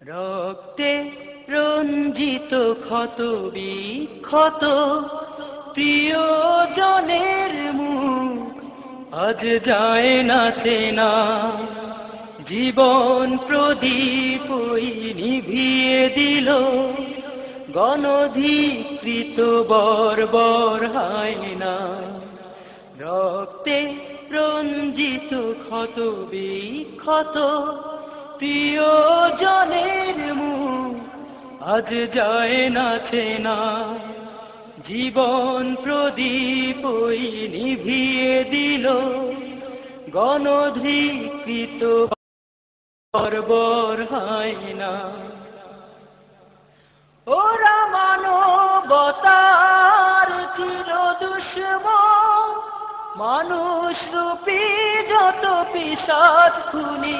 রক্তে রঞ্জিত ক্ষত বিক্ষত প্রিয়জনের মুখ আজ যায় না চেনা। জীবন প্রদীপ ওই নিভিয়ে দিল, গণধিকৃত বর্বর হায়না। রক্তে রঞ্জিত ক্ষত বিক্ষত প্রিয়জনের মুখ আজ যায় না চেনা। জীবন প্রদীপ ওই নিভিয়ে দিল, গণধিকৃত বর্বর হায়না। ওরা মানবতার চির দুশ্মন, মানুষ রূপী যত পিশাচ খুনি।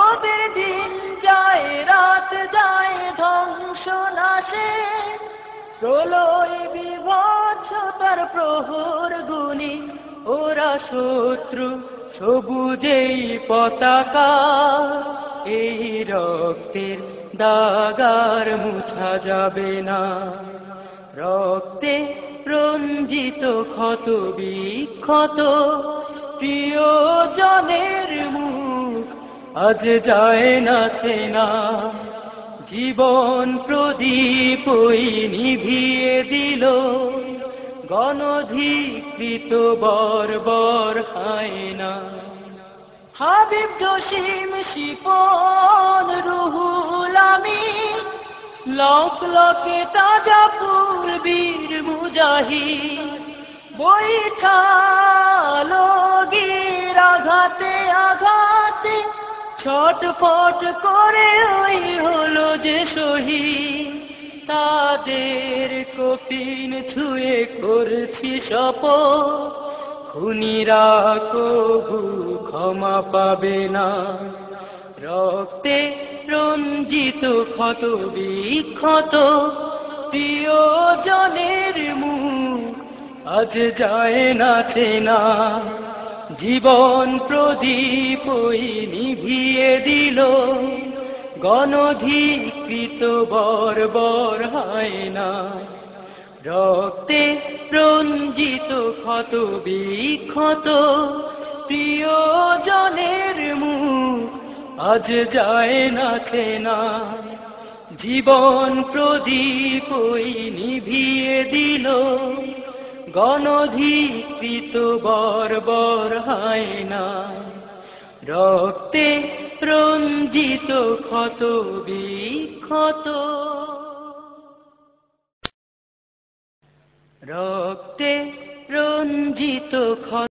ওদের দিন যায় রাত যায় ধ্বংস নাশে, প্রলয় বিভৎসতার প্রহর গুনি। ওরা শত্রু সবুজেই পতাকা, এই রক্তের দাগার মুছা যাবে না। রক্তে রঞ্জিত ক্ষত বিক্ষত প্রিয়জনের মুখ আজ যায় না চেনা। জীবন প্রদীপ ওই নিভিয়ে দিল, গণধিকৃত বর্বর হায়না। হাবিব জসিম শিপন রুহুল আমিন, লক লকে তাজা ফুল বীর মুজাহিদ। বৈঠালো গির আঘাতে আঘাতে ছটফট করে ওই হলো যে শহীদ। তাদের কফিন ছুঁয়ে করছি শপথ, খুনিরা কবু ক্ষমা পাবে না। রক্তে রঞ্জিত ক্ষত বিক্ষত প্রিয়জনের মুখ আজ যায় না চেনা। জীবন প্রদীপ ওই নিভিয়ে দিল, গণধিকৃত বর্বর হায়না। রক্তে রঞ্জিত ক্ষত বিক্ষত প্রিয়জনের মুখ আজ যায় না চেনা। জীবন প্রদীপ ওই নিভিয়ে দিল, গণধিকৃত বর্বর হায়না। রক্তে রঞ্জিত ক্ষত বিক্ষত, রক্তে রঞ্জিত ক্ষত।